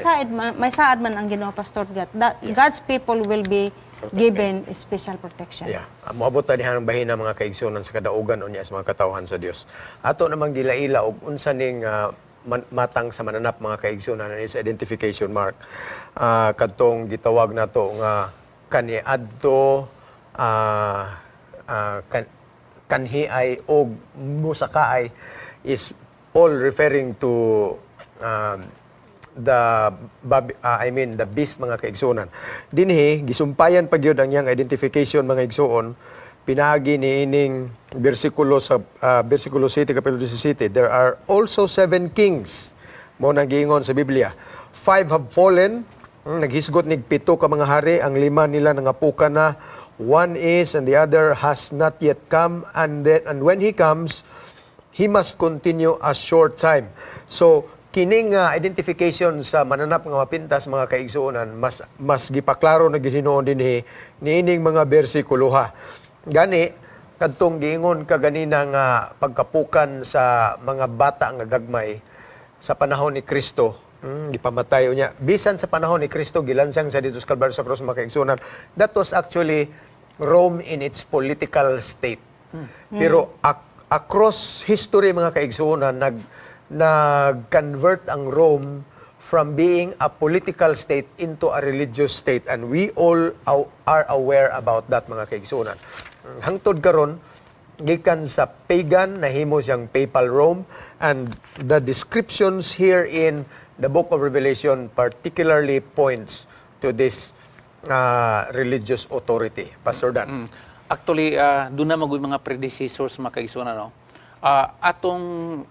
saad man ang Ginoo, Pastor God, that God's people will be given special protection.
Yeah. Moabot ta diha ang bahina mga kaigsunan sa kadaugan unya sa mga katawhan sa Dios. Ato namang gilaila og unsa ning matang sa mananap mga kaigsunan is identification mark. Kadtong gitawag nato nga kaniadto kanhi ay og musaka ay is all referring to the beast mga kaigsuonan. Dinhi gisumpayan pa gyud ang iyang identification mga igsuon pinagi ni ining bersikulo sa bersikulo 7 kapitulo 17. There are also 7 kings mo nang giingon sa Biblia. 5 have fallen, naghisgot nig 7 ka mga hari, ang 5 nila nangapukan na. 1 is and the other has not yet come, and when he comes he must continue a short time. So kining identification sa mananap nga mapintas mga kaigsuonan mas gipaklaro na gihinoon dinhi niining mga bersikulo ha. Gani kadtong giingon ka ganina nga pagkapukan sa mga bata nga gagmay sa panahon ni Kristo, gipamatay unya bisan sa panahon ni Kristo gilansang sa dito sa Kalbaryo sa krus mga kaigsuonan. That was actually Rome in its political state. Pero across history mga kaigsuonan nag-convert ang Rome from being a political state into a religious state, and we all are aware about that mga kaigsuonan. Hangtod karon gikan sa pagan nahimo siyang papal Rome, and the descriptions here in the book of Revelation particularly points to this religious authority. Pastor Dan.
Actually, doon na magud mga predecessors mga kaigsuonan, no? Atong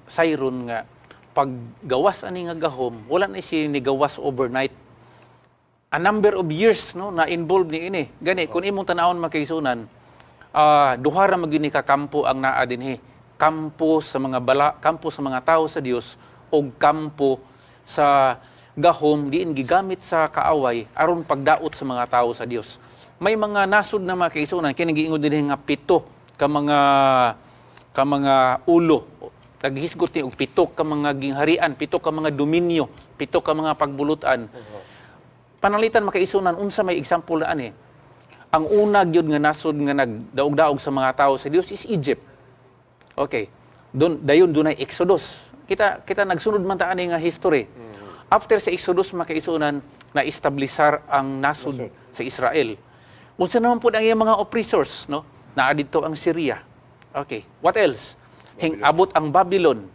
sayron nga paggawas ani nga gahom wala na si nigawas overnight, a number of years no na involved ni ini gani kun imong tanawon makaisunan duha ra magini ka kampo ang naa dinhi, kampo sa mga kampo sa mga tao sa Dios o kampo sa gahom diin gigamit sa kaaway aron pagdaot sa mga tao sa Dios. May mga nasud na mga kaisunan kini giingon dinhi nga 7 ka mga ulo, naghisgot ni og 7 ka mga gingharian, 7 ka mga dominyo, 7 ka mga pagbulutan. Panalitan makaisunan unsa may example na ani. Ang una gyud nga nasod nga nagdaog-daog sa mga tao sa Dios is Egypt. Okay. Dayon dunay Exodus. Kita nagsunod man ta ani nga history. After sa Exodus makaisunan na establisar ang nasod sa Israel. Unsa naman pud ang iyang mga oppressors, no? Naa didto ang Syria. Okay. What else? Abot ang Babylon.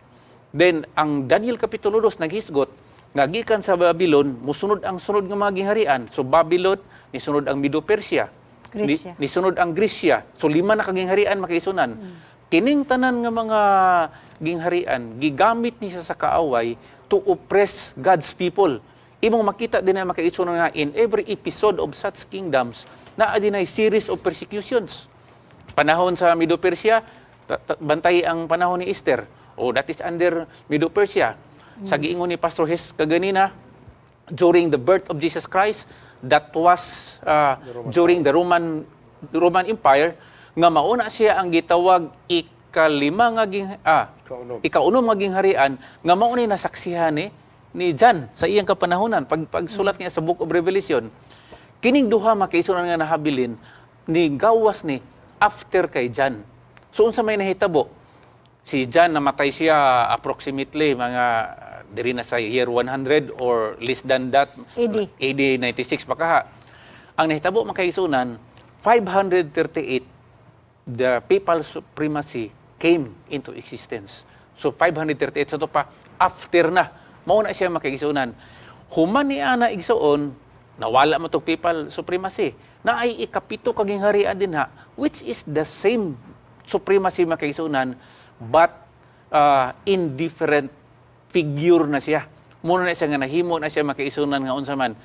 Then, ang Daniel Kapitulo 2 naghisgot, nga gikan sa Babylon, musunod ang sunod nga mga gingharian. So, Babylon, nisunod ang Medo-Persia. Nisunod ang Grisya. So, 5 na kagingharian makaisunan. Kining tanan nga mga gingharian, gigamit ni sa kaaway to oppress God's people. Imong makita din na makaisunan nga in every episode of such kingdoms, na adinay series of persecutions. Panahon sa Medo-Persia, bantay ang panahon ni Esther. That is under Medo-Persia. Sa giingon ni Pastor Hes kaganina, during the birth of Jesus Christ, that was during the Roman Empire, nga mauna siya ang gitawag ikaunom nga gingharian, nga mauna nasaksihan ni John sa iyang kapanahonan. Pagsulat niya sa Book of Revelation, kining duha makaisunan nga nahabilin, ni gawas ni after kay John. So unsa may nahitabo? Si John namatay siya approximately mga diri na sa year 100 or less than that. AD 96 pa kaha. Ang nahitabo makaisunan 538 the papal supremacy came into existence. So 538 sa to pa after na mao na siya makaisunan. Human ni ana igsuon nawala mo tong papal supremacy. Na ay ikapito kagingharian din ha, which is the same supremacy makaisunan, but in different figure na siya. Muna na siya nga nahimo na siya makaisunan nga unsa man.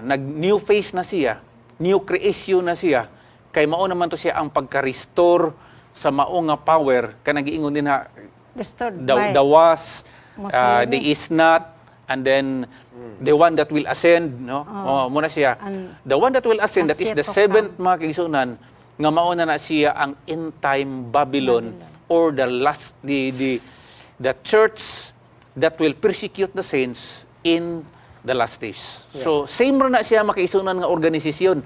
Nag-new face na siya, new creation na siya, kay mao naman to siya ang pagka-restore sa mao nga power, kanang giingon din ha, the was, the is not, and then the one that will ascend, no? Muna siya. The one that will ascend, that is the seventh mga kaigsunan, nga mauna na siya ang end-time Babylon, or the last, the church that will persecute the saints in the last days. Yeah. So, same rin na siya makaisunan nga organisasyon.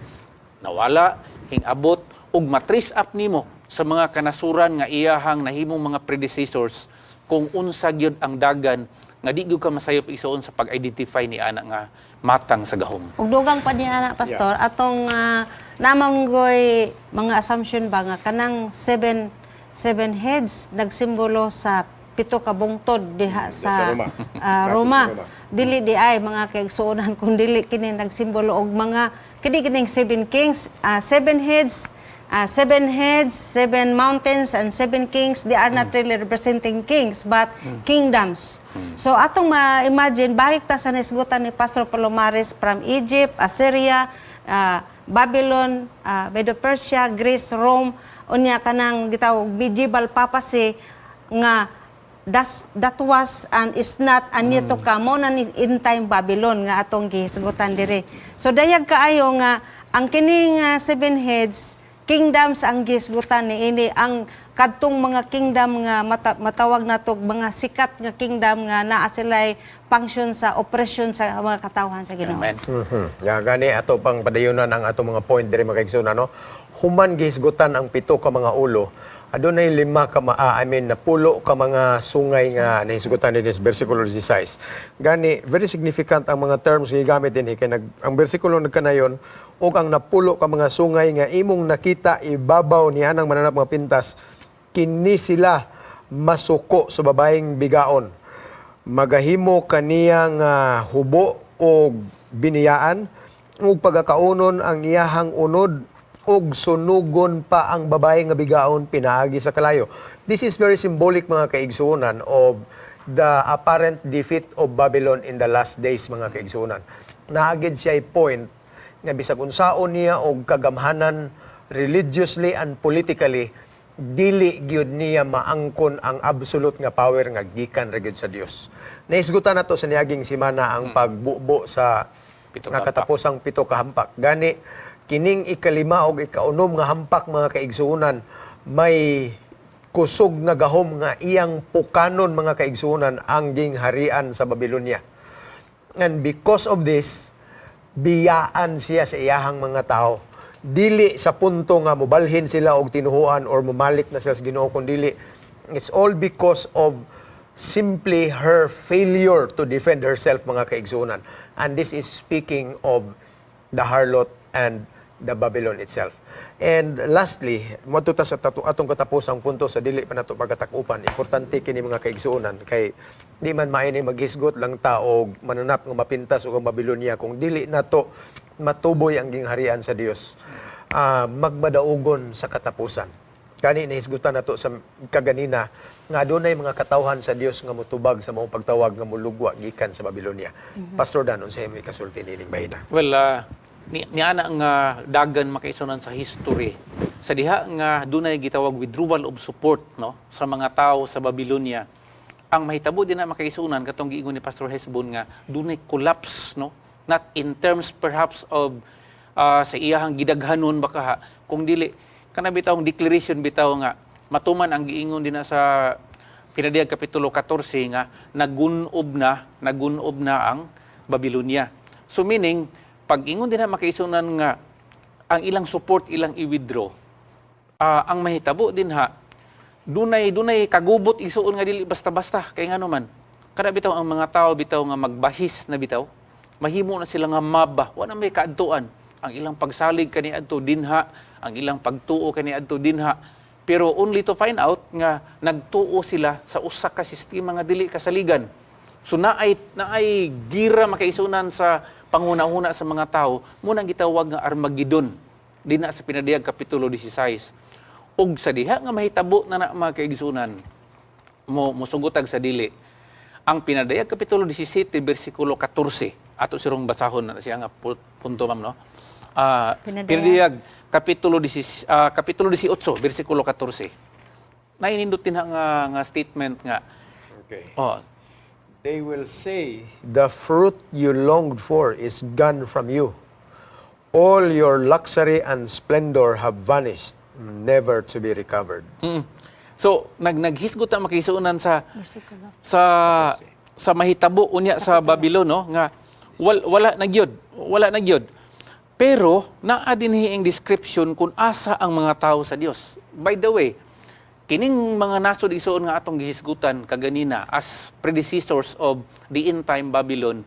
Nawala, hingabot, ug matrace up nimo sa mga kanasuran nga iyahang nahimong mga predecessors kung unsa gyud ang dagan nga di gyud ka masayop isuon sa pag-identify ni ana nga matang sa gahom.
Ug dugang pa niya ana pastor, atong namanggoy mga assumption ba nga kanang seven heads nagsimbolo sa pito ka bungtod diha
sa
sa
Roma.
Roma.
Roma.
Dili di ay mga kaigsuonan kung dili kini nagsimbolo og mga kini kining seven kings, seven heads, seven mountains and seven kings. They are not really representing kings but kingdoms. So atong ma-imagine balik ta sa nisgutan ni Pastor Palomares from Egypt, Assyria, Babylon, Medo-Persia, Greece, Rome, unya kanang gitawag medieval papacy nga that was and is not and yet to come na ni in time Babylon nga atong gihisgutan diri. So dayag kaayo nga ang kining seven heads kingdoms ang gihisgutan ni ini ang kadtong mga kingdom nga matawag nato mga sikat nga kingdom nga naa sila'y function sa operasyon sa mga katawhan sa Ginoo.
Amen.
Ya gani ato pang padayunan ang ato mga point diri mga kaigsuonan no. Human gihisgutan ang pito ka mga ulo. Adunay lima ka napulo ka mga sungay nga nahisgutan din sa bersikulo 16. Gani very significant ang mga terms nga gigamit din kay ang bersikulo nagkanayon ug ang napulo ka mga sungay nga imong nakita ibabaw ni anang mananap mga pintas kini sila masuko sa babaeng bigaon. Magahimo kaniyang hubo o biniyaan ug pagkakaunon ang iyahang unod ug sunugon pa ang babae nga bigaon pinaagi sa kalayo. This is very symbolic mga kaigsuonan of the apparent defeat of Babylon in the last days mga kaigsuonan. Naagid siya point nga bisag unsaon niya og kagamhanan religiously and politically dili gyud niya maangkon ang absolute nga power nga gikan ra gyud sa Dios. Naisgutan nato sa niaging simana ang pagbubo sa
Pito
nga
ka hampak.
katapusang pito ka hampak. Gani kining ikalima o ikaunom nga hampak mga kaigsuonan may kusog nga gahom nga iyang pukanon mga kaigsuonan ang gingharian sa Babylonia. And because of this, biyaan siya sa iyahang mga tao. Dili sa punto nga mobalhin sila og tinuhuan or mamalik na sila sa Ginoo kundi it's all because of simply her failure to defend herself mga kaigsuonan. And this is speaking of the harlot and the Babylon itself. And lastly, matuta sa atong katapusang punto sa dili pa nato pagkatakupan, importante kini mga kaigsuonan kay di man maini maghisgot lang ta og mananap nga mapintas og ang Babylonia kung dili nato matuboy ang gingharian sa Dios. Magmadaugon sa katapusan. Kani nahisgutan nato sa kaganina nga adunay mga katawhan sa Dios nga motubag sa maong pagtawag nga mulugwa gikan sa Babylonia. Pastor Dan, unsay may kasulti nining bahina?
Well, niana nga dagan makaisunan sa history. Sa diha nga dunay gitawag withdrawal of support no sa mga tao sa Babylonia. Ang mahitabo din na makaisunan katong giingon ni Pastor Hesbon nga dunay collapse no, not in terms perhaps of sa iyahang gidaghanon baka ha, kung dili kana bitawng declaration bitaw nga matuman ang giingon din na sa Pinadiyag kapitulo 14 nga nagunob na ang Babylonia. So meaning pag ingon din na makaisunan nga ang ilang support ilang i-withdraw, ang mahitabo din ha, dunay kagubot isuon nga dili basta-basta kay ngano man. Kada bitaw ang mga tao bitaw nga magbahis na bitaw, mahimo na sila nga maba, wala may kaadtuan. Ang ilang pagsalig kaniadto dinha, ang ilang pagtuo kaniadto dinha. Pero only to find out nga nagtuo sila sa usa ka sistema nga dili kasaligan. So naay gira makaisunan sa panghuna-huna sa mga tao, munang gitawag nga Armageddon dinha sa Pinadiyag kapitulo 16. Og sa diha nga mahitabo na mga kaigsunan musugutag sa dili. Ang Pinadiyag kapitulo 17 bersikulo 14. Ato sirong basahon na siya nga punto ma'am no. Pinadiyag kapitulo 18 bersikulo 14. Nainindot din nga statement nga.
Okay.
Oh,
They will say, the fruit you longed for is gone from you. All your luxury and splendor have vanished, never to be recovered.
So naghisgot ang makisuunan sa
Bersikulo.
sa mahitabo unya sa Babylon no nga wala nagyod. Pero naa dinhi ang description kung asa ang mga tao sa Dios. By the way, kining mga nasod isuon nga atong gihisgutan kaganina as predecessors of the end time Babylon,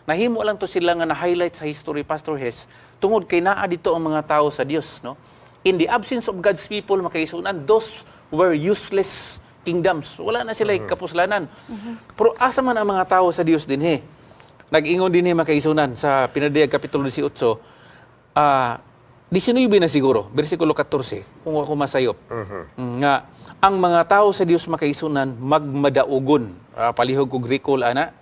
nahimo lang to sila nga na-highlight sa history, Pastor Hes, tungod kay naa dito ang mga tao sa Dios, no? In the absence of God's people, makaisunan, those were useless kingdoms. Wala na sila kapuslanan. Pero asa man ang mga tao sa Dios dinhi? Nag-ingon dinhi makaisunan sa Pinadiyag Kapitulo 18, 19 na siguro, versikulo 14, kung ako masayop. Nga, ang mga tao sa Dios makaisunan magmadaugon. Palihog ko recall, ana.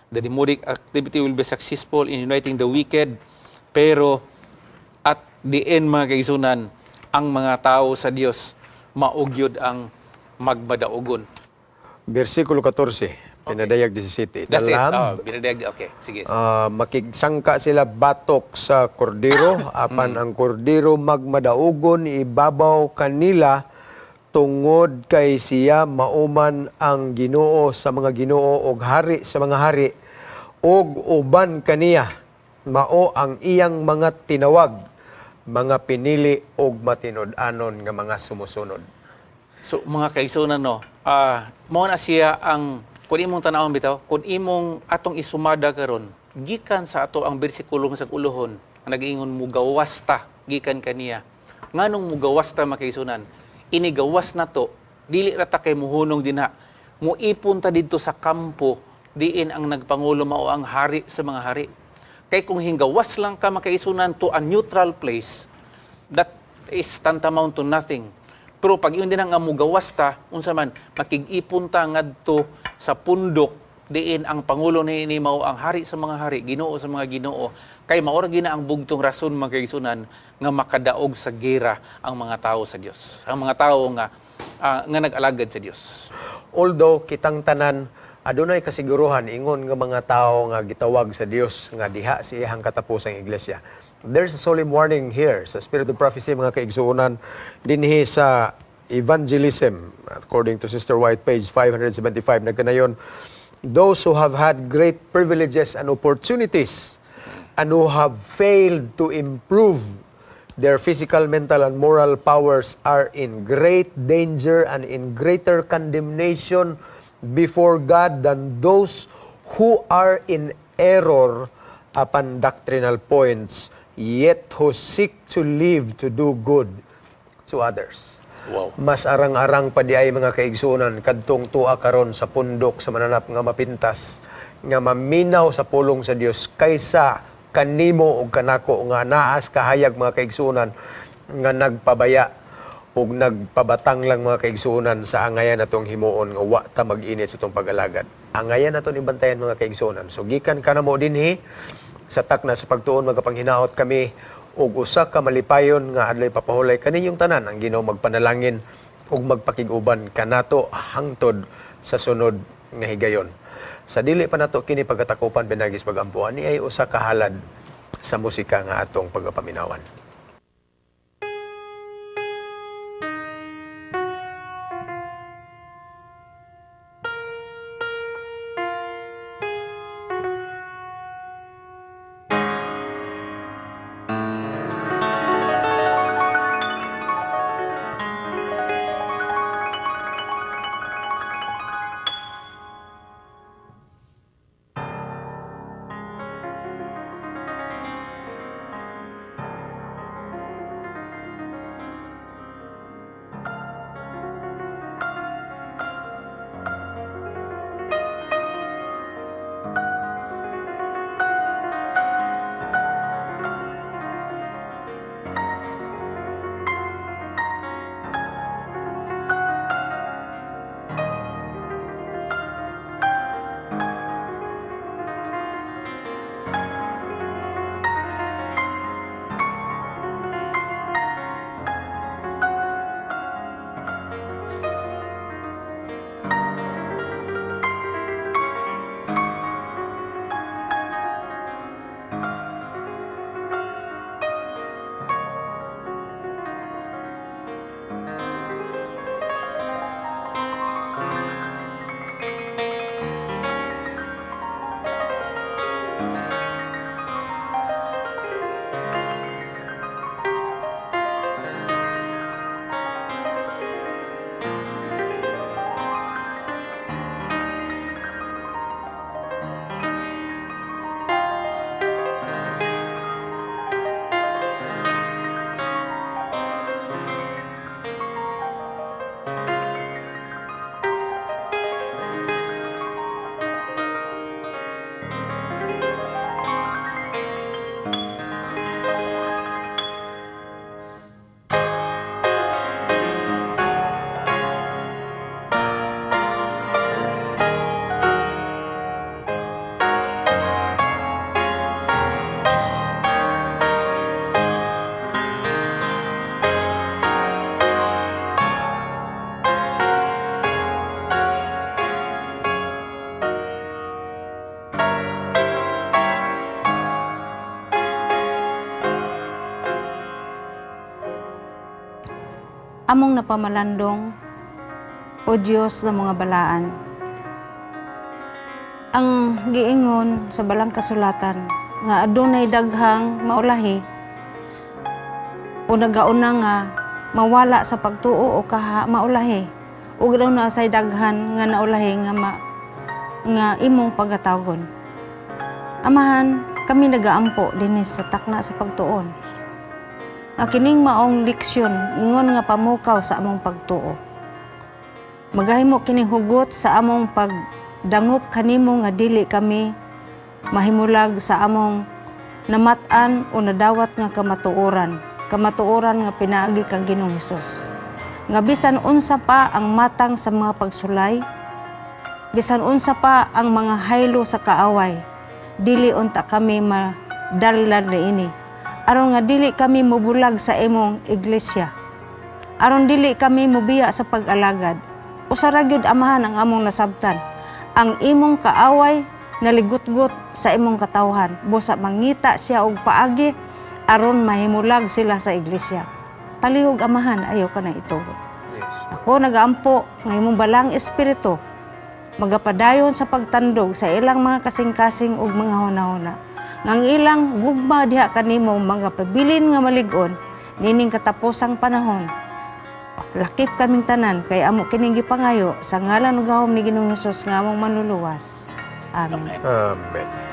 The demonic activity will be successful in uniting the wicked. Pero at the end, mga kaisunan, ang mga tao sa Dios maugyod ang magmadaugon.
Versikulo 14, Pinadayag 17.
That's it.
Dalam,
Binadayag. Okay, sige.
makigsangka sila batok sa kordero, apan ang kordero magmadaugon ibabaw kanila tungod kay siya mauman ang Ginoo sa mga Ginoo og hari sa mga hari og uban kaniya mao ang iyang mga tinawag, mga pinili og matinud-anon nga mga sumusunod.
So, mga kaisunan, no, mao na siya ang, kung imong tanawon bitaw, kung imong atong isumada karon, gikan sa ato ang bersikulo sa ulohon, ang nag-iingon mugawasta, gikan kaniya. Nganong mugawasta, mga kaisunan? Inigawas na to, dili rata kay muhunong dinha, muipon ta dito sa kampo, diin ang nagpangulo mao ang hari sa mga hari. Kay kung hinggawas lang ka makaisunan to a neutral place, that is tantamount to nothing. Pero pag yun din ang amugawas ta, unsa man, makig-ipon ta ngadto sa pundok, diin ang pangulo ni mao ang hari sa mga hari, Ginoo sa mga Ginoo. Kay maora gina ang bugtong rason mga kaisunan nga makadaog sa gera ang mga tao sa Dios. Ang mga tao nga nag-alagad sa Dios.
Although kitang tanan adunay kasiguruhan ingon nga mga tao nga gitawag sa Dios nga diha sa iyang katapusang iglesia. There's a solemn warning here sa Spirit of Prophecy, mga kaigsuonan, dinhi sa evangelism, according to Sister White, page 575, nagkanayon, those who have had great privileges and opportunities and who have failed to improve their physical, mental, and moral powers are in great danger and in greater condemnation before God than those who are in error upon doctrinal points, yet who seek to live to do good to others.
Wow.
Mas arang-arang pa di ay mga kaigsunan kadtong tuwa karon sa pundok sa mananap nga mapintas nga maminaw sa pulong sa Dios kaysa kanimo ug kanako nga naas kahayag mga kaigsunan nga nagpabaya ug nagpabatang lang mga kaigsunan sa angayan natong himuon nga wa ta mag-init sa itong pag-alagad. Angayan naton ibantayan mga kaigsunan. So gikan kanamo dinhi sa takna sa pagtuon magapanghinaot kami ug usa ka malipayon nga adlay papahulay kaninyong tanan ang Ginoo magpanalangin ug magpakig-uban kanato hangtod sa sunod nga higayon. Sa dili pa nato kini pagatakupan pinagis pagampuan ni ay usa ka halad sa musika nga atong pagapaminawan.
among napamalandong o Diyos ng mga balaan. Ang giingon sa balang kasulatan nga adunay daghang maulahi o nagauna nga mawala sa pagtuo o kaha maulahi ug daw na say daghan nga naulahi nga imong pagatawgon. Amahan, kami nagaampo dinis sa takna sa pagtuon. Nga kining maong leksyon ingon nga pamukaw sa among pagtuo. Magahimo kining hugot sa among pagdangop kanimo nga dili kami mahimulag sa among namat-an o nadawat nga kamatuoran nga pinaagi kang Ginoong Hesus. Nga bisan unsa pa ang matang sa mga pagsulay, bisan unsa pa ang mga haylo sa kaaway, dili unta kami madallan niini. Aron nga dili kami mubulag sa imong iglesia. Aron dili kami mubiya sa pag-alagad. Usara gyud amahan ang among nasabtan. Ang imong kaaway naligutgot sa imong katawhan. Busa mangita siya og paagi aron mahimulag sila sa iglesia. Palihog amahan, ayaw ka na itugot. Ako nagaampo nga imong balang espiritu magapadayon sa pagtandog sa ilang mga kasing-kasing ug mga hunahuna. Ngang ilang gugma diha kanimo mga pabilin nga malig-on nining katapusang panahon. Lakip kaming tanan kay amo kining gipangayo sa ngalan ug gahom ni Ginoong Hesus nga among manluluwas. Amen.
Amen.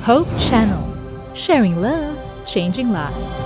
Hope Channel, sharing love, changing lives.